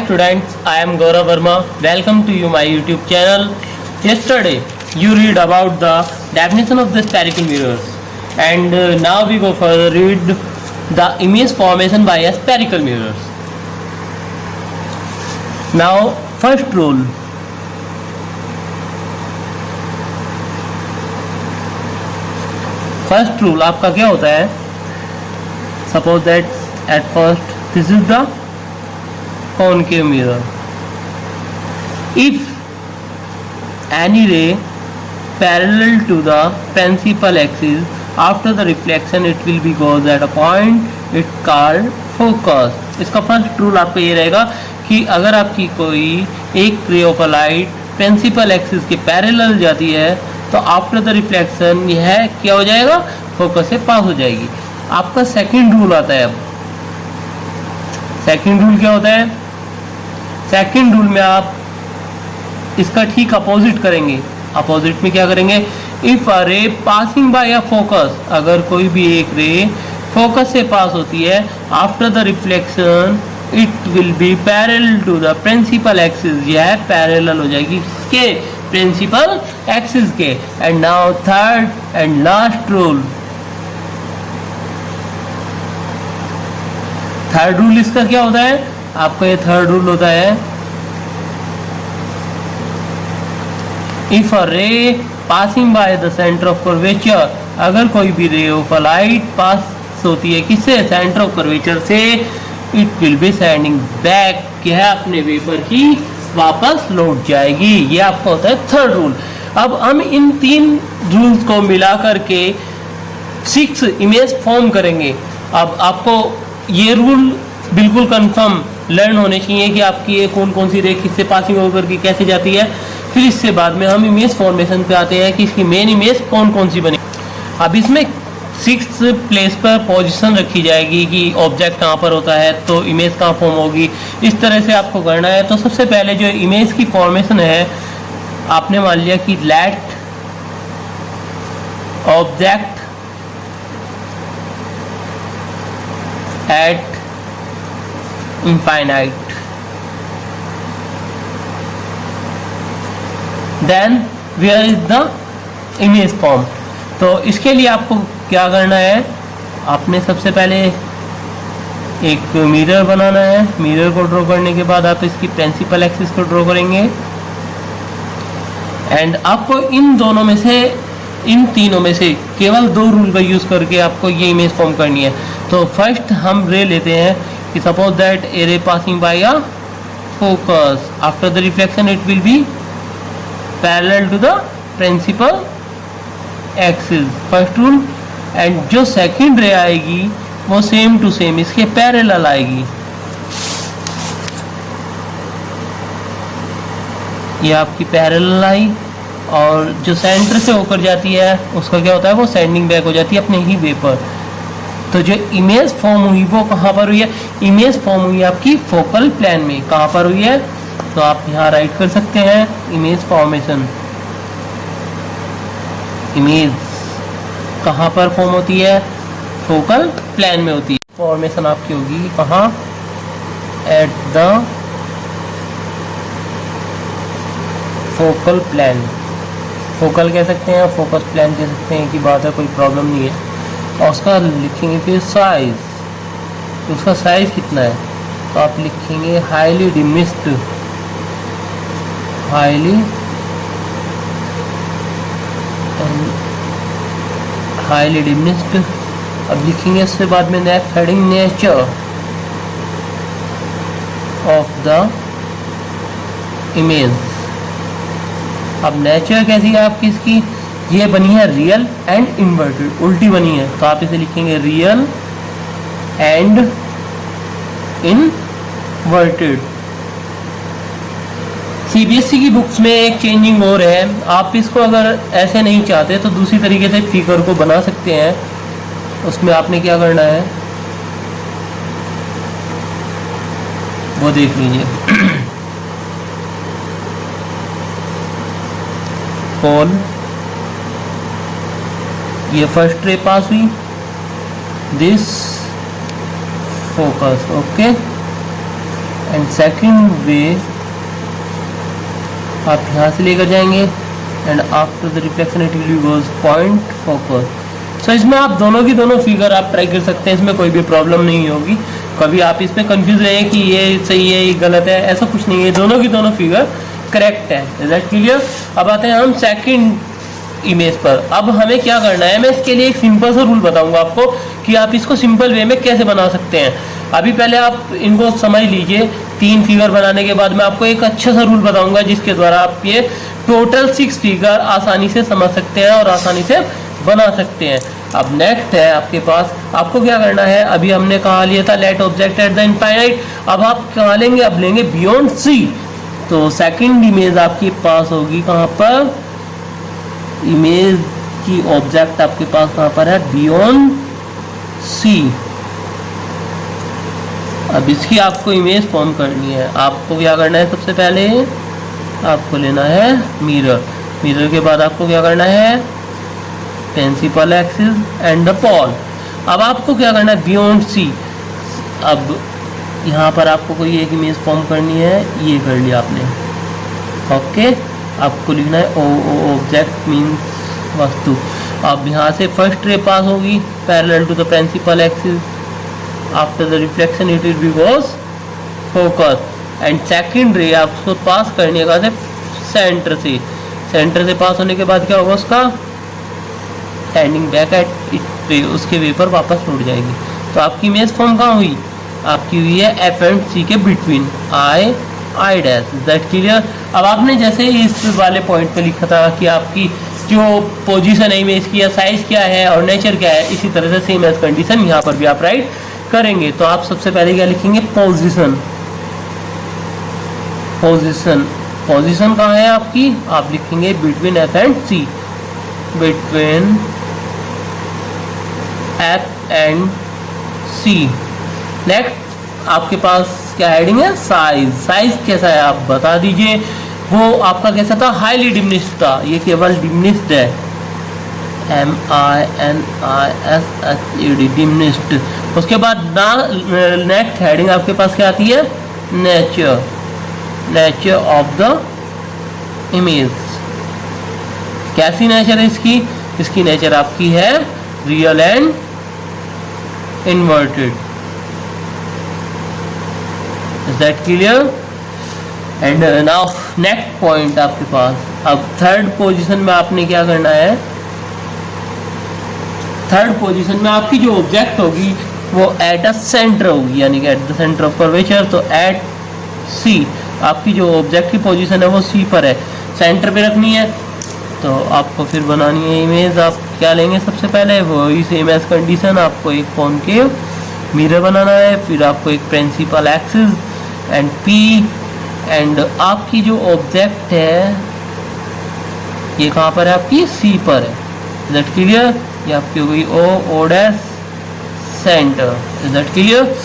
students, I am Gaurav Verma. Welcome to you my YouTube channel. Yesterday you read about the definition of the spherical mirrors, and now we go further read the image formation by a spherical mirrors. Now first rule. First rule आपका क्या होता है? Suppose that at first this is the concave mirror. If any ray parallel to the principal axis, after the reflection it will be goes at a point it called focus. इसका first rule आपका ये रहेगा कि अगर आपकी कोई एक ray of light principal axis के पैरेलल जाती है तो आफ्टर द रिफ्लेक्शन यह क्या हो जाएगा? फोकस से पास हो जाएगी. आपका सेकंड रूल आता है. अब सेकंड रूल क्या होता है? सेकंड रूल में आप इसका ठीक अपोजिट करेंगे. अपोजिट में क्या करेंगे? इफ अ रे पासिंग बाय अ फोकस, अगर कोई भी एक रे फोकस से पास होती है after the reflection it will be parallel to the principal axis. यह पैरेलल हो जाएगी किसके? प्रिंसिपल एक्सिस के. And now third and last rule. Third rule इसका क्या होता है? आपका ये थर्ड रूल होता है इफ अ रे passing by the centre of curvature, अगर कोई भी रे ऑफ लाइट पास होती है किससे? सेंटर ऑफ कर्वेचर से, it will be sending back, यह अपने वेपर की वापस लौट जाएगी. ये आपका होता है थर्ड रूल. अब हम इन तीन रूल्स को मिला करके 6 इमेज फॉर्म करेंगे. अब आपको ये रूल बिल्कुल कंफर्म लर्न होने चाहिए कि आपकी ये कौन कौन सी रे किससे पासिंग होकर के कैसे जाती है. फिर इससे बाद में हम इमेज फॉर्मेशन पे आते हैं कि इसकी मेन इमेज कौन कौन सी बनी. अब इसमें 6th प्लेस पर पोजीशन रखी जाएगी कि ऑब्जेक्ट कहाँ पर होता है तो इमेज कहाँ फॉर्म होगी. इस तरह से आपको करना है. तो सबसे पहले जो इमेज की फॉर्मेशन है, आपने मान लिया कि let object at infinite, then where is the image form. तो इसके लिए आपको क्या करना है? आपने सबसे पहले एक मिरर बनाना है. मिरर को ड्रॉ करने के बाद आप इसकी प्रिंसिपल एक्सिस को ड्रॉ करेंगे. एंड आपको इन दोनों में से, इन तीनों में से केवल 2 रूल का यूज करके आपको ये इमेज फॉर्म करनी है. तो फर्स्ट हम रे लेते हैं कि suppose that a ray passing by a focus, after the reflection it will be parallel to the principal axis, first rule. and जो second ray आएगी वो सेम टू सेम इसके पैरेलल आएगी. ये आपकी पैरेलल आई और जो सेंटर से होकर जाती है उसका क्या होता है? वो सेंडिंग बैक हो जाती है अपने ही वेपर. तो जो इमेज फॉर्म हुई वो कहाँ पर हुई है? इमेज फॉर्म हुई है आपकी फोकल प्लेन में. कहाँ पर हुई है? तो आप यहाँ राइट कर सकते हैं इमेज फॉर्मेशन. इमेज कहाँ पर फॉर्म होती है? फोकल प्लेन में होती है. फॉर्मेशन आपकी होगी कहाँ? At the focal plane. Focal कह सकते हैं, फोकस प्लेन कह सकते हैं, कि बात है, कोई प्रॉब्लम नहीं है. और उसका लिखेंगे फिर साइज. तो उसका साइज कितना है? तो आप लिखेंगे हाईली डिमिस्ड. हाईली डिमिस्ड. अब लिखेंगे उससे बाद में next heading nature of the image. अब नेचर कैसी है आपकी? इसकी ये बनी है रियल एंड इन्वर्टेड, उल्टी बनी है. तो आप इसे लिखेंगे रियल एंड इनवर्टेड. सीबीएसई की बुक्स में एक चेंजिंग और है. आप इसको अगर ऐसे नहीं चाहते तो दूसरी तरीके से फिगर को बना सकते हैं. उसमें आपने क्या करना है वो देख लीजिए. कॉल ये फर्स्ट रे पास हुई, this focus, okay, and second way आप यहाँ से लेकर जाएंगे and after the reflection it will goes point focus. So इसमें आप दोनों की दोनों फिगर आप ट्राई कर सकते हैं, इसमें कोई भी प्रॉब्लम नहीं होगी। कभी आप इसमें कंफ्यूज रहे कि ये सही है ये गलत है, ऐसा कुछ नहीं है, दोनों की दोनों फिगर करेक्ट है। Is that clear? अब आते हैं हम सेकंड इमेज पर। अब हमें क्या करना है, मैं इसके लिए एक सिंपल सा रूल बताऊंगा आपको कि आप इसको सिंपल वे में कैसे बना सकते हैं। अभी पहले आप इनको समझ लीजिए। 3 फिगर बनाने के बाद मैं आपको एक अच्छा सा रूल बताऊंगा जिसके द्वारा आप ये टोटल 6 फिगर आसानी से समझ सकते हैं और आसानी से बना सकते हैं। अब नेक्स्ट है आपके पास, आपको क्या करना है, अभी हमने कहा लिया था let object at the infinite. अब आप कहाँ लेंगे, अब लेंगे बियॉन्ड सी। तो सेकंड इमेज आपके पास होगी कहाँ पर, इमेज की ऑब्जेक्ट आपके पास कहाँ पर है, बियॉन्ड सी। अब इसकी आपको इमेज फॉर्म करनी है। आपको क्या करना है, सबसे पहले आपको लेना है मिरर। मिरर के बाद आपको क्या करना है, principal axis and the pole. अब आपको क्या करना है, बियॉन्ड सी। अब यहाँ पर आपको कोई एक इमेज फॉर्म करनी है, ये कर लिया आपने। ओके, आपको लिखना है ओ ऑब्जेक्ट मीन्स वस्तु। अब यहाँ से फर्स्ट रे पास होगी parallel to the principal axis, after the reflection it will be goes focus. And second ray आपको पास करने का सेंटर से, सेंटर से पास होने के बाद क्या होगा, उसका स्टैंडिंग बैक एट इट, उसके वे पर वापस लौट जाएगी। तो आपकी इमेज फॉर्म कहाँ हुई, आपकी हुई है एफ एंड सी के between, I dash. That clear? अब आपने जैसे इस वाले पॉइंट पे लिखा था कि आपकी जो पोजीशन है इमेज की, या साइज क्या है और नेचर क्या है, इसी तरह से सेम एज कंडीशन यहाँ पर भी आप राइट करेंगे। तो आप सबसे पहले क्या लिखेंगे, पोजीशन। पोजीशन, पोजीशन कहाँ है आपकी, आप लिखेंगे between F and C, between F and C. Next आपके पास क्या हेडिंग है, साइज। साइज कैसा है आप बता दीजिए। वो आपका कैसा था, हाईली डिमिनिश्ड था, ये केवल डिमिनिश्ड है, MINISHED, डिमिनिश्ड। उसके बाद नेक्स्ट हेडिंग आपके पास क्या आती है, nature, nature of the image. कैसी नेचर है इसकी, इसकी नेचर आपकी है real and inverted. Is that clear? And now next point आपके पास, अब थर्ड पोजीशन में आपने क्या करना है, थर्ड पोजीशन में आपकी जो ऑब्जेक्ट होगी वो एट अ सेंटर होगी, यानी कि at the centre of curvature. तो एट सी, आपकी जो ऑब्जेक्ट की पोजीशन है वो सी पर है, सेंटर पे रखनी है। तो आपको फिर बनानी है इमेज। आप क्या लेंगे, सबसे पहले वही सेम एज कंडीशन, आपको एक कॉनकेव मिरर बनाना है, फिर आपको एक principal axis and P, and आपकी जो ऑब्जेक्ट है ये कहाँ पर है, आपकी सी पर है। Is that clear? ये आपकी हो गई O dash centre. Is that clear?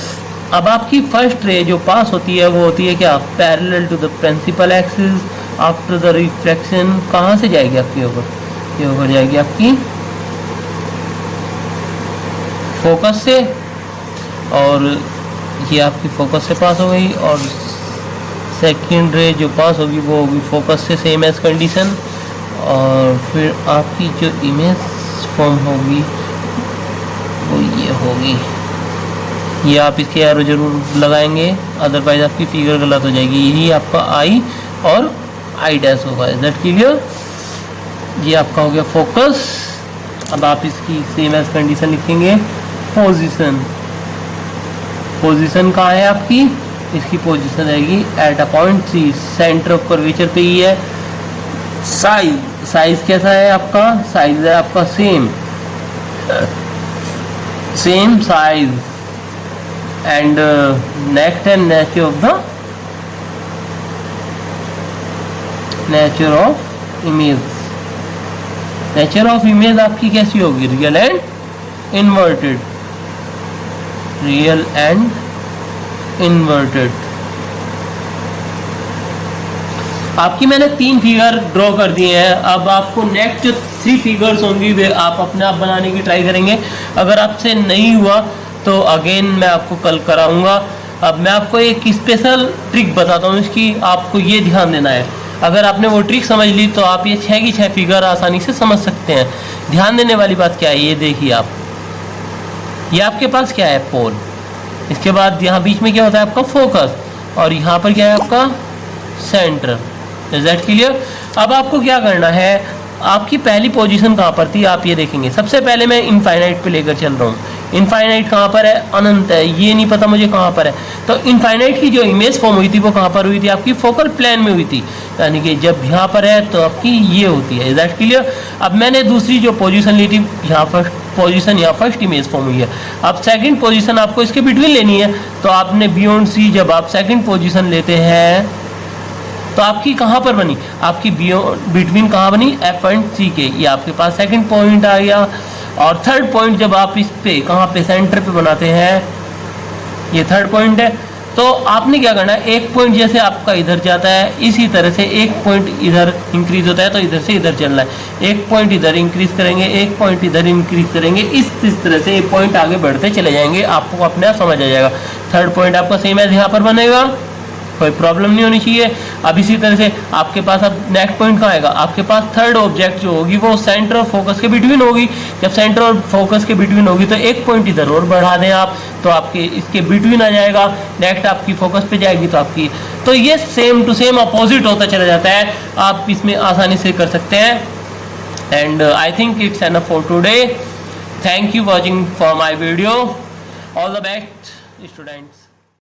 अब आपकी फर्स्ट रे जो पास होती है वो होती है क्या, parallel to the principal axis, after the reflection. कहाँ से जाएगी आपकी ऊपर, ये ऊपर जाएगी आपकी फोकस से, और ये आपकी फोकस से पास हो गई। और सेकेंड रे जो पास होगी वो होगी फोकस से, सेम एज कंडीशन। और फिर आपकी जो इमेज फॉर्म होगी वो ये होगी, ये आप इसके एरो जरूर लगाएंगे, अदरवाइज आपकी फिगर गलत हो जाएगी। यही आपका आई और आई डैश होगा। Is that clear? ये आपका हो गया फोकस। अब आप इसकी सेम एज कंडीशन लिखेंगे पोजीशन। पोजीशन कहाँ है आपकी, इसकी पोजीशन रहेगी at a point C, centre of curvature पे ही है। साइज, साइज कैसा है आपका, साइज है आपका सेम साइज। एंड नेक्स्ट है nature of the, nature of image. Nature of image आपकी कैसी होगी, real and inverted, real and inverted. आपकी मैंने 3 फिगर ड्रॉ कर दिए हैं। अब आपको नेक्स्ट जो 3 फिगर्स होंगी वे आप अपने आप बनाने की ट्राई करेंगे। अगर आपसे नहीं हुआ तो अगेन मैं आपको कल कराऊंगा। अब मैं आपको एक स्पेशल ट्रिक बताता हूँ इसकी, आपको ये ध्यान देना है। अगर आपने वो ट्रिक समझ ली तो आप ये 6 की 6 फिगर आसानी से समझ सकते हैं। ध्यान देने वाली बात क्या है, ये देखिए आप, ये आपके पास क्या है, पोल। इसके बाद यहाँ बीच में क्या होता है आपका फोकस, और यहाँ पर क्या है आपका सेंटर। Is that clear? अब आपको क्या करना है, आपकी पहली पोजीशन कहाँ पर थी आप ये देखेंगे। सबसे पहले मैं इनफाइनाइट पे लेकर चल रहा हूँ। इनफाइनाइट कहाँ पर है, अनंत है, ये नहीं पता मुझे कहाँ पर है। तो इनफाइनाइट की जो इमेज फॉर्म हुई थी वो कहाँ पर हुई थी, आपकी फोकल प्लेन में हुई थी, यानी कि जब यहाँ पर है तो आपकी ये होती है। Is that clear? अब मैंने दूसरी जो पोजीशन ली थी, यहाँ फर्स्ट पोजीशन, यहाँ फर्स्ट इमेज फॉर्म हुई है। अब सेकंड पोजीशन आपको इसके बिटवीन लेनी है, तो आपने बियॉन्ड सी जब आप सेकंड पोजीशन लेते हैं तो आपकी कहाँ पर बनी, आपकी बिटवीन कहाँ बनी, एफ एंड सी के। ये आपके पास सेकंड पॉइंट आ गया। और थर्ड पॉइंट जब आप इस पे कहाँ पे सेंटर पे बनाते हैं, ये थर्ड पॉइंट है। तो आपने क्या करना है, एक पॉइंट जैसे आपका इधर जाता है इसी तरह से एक पॉइंट इधर इंक्रीज होता है, तो इधर से इधर चलना है। एक पॉइंट इधर इंक्रीज करेंगे, एक पॉइंट इधर इंक्रीज करेंगे, इस तरह से एक पॉइंट आगे बढ़ते चले जाएंगे, आपको अपने आप समझ आ जाएगा। थर्ड पॉइंट आपका सेम एज यहाँ पर बनेगा, कोई प्रॉब्लम नहीं होनी चाहिए। अब इसी तरह से आपके पास अब नेक्स्ट पॉइंट कहाँ आएगा, आपके पास थर्ड ऑब्जेक्ट जो होगी वो सेंटर और फोकस के बिटवीन होगी। जब सेंटर और फोकस के बिटवीन होगी तो एक पॉइंट इधर और बढ़ा दें आप, तो आपके इसके बिटवीन आ जाएगा। नेक्स्ट आपकी फोकस पे जाएगी तो आपकी, तो ये सेम टू सेम अपोजिट होता चला जाता है। आप इसमें आसानी से कर सकते हैं। And I think it's enough for today. Thank you watching for my video. All the best students.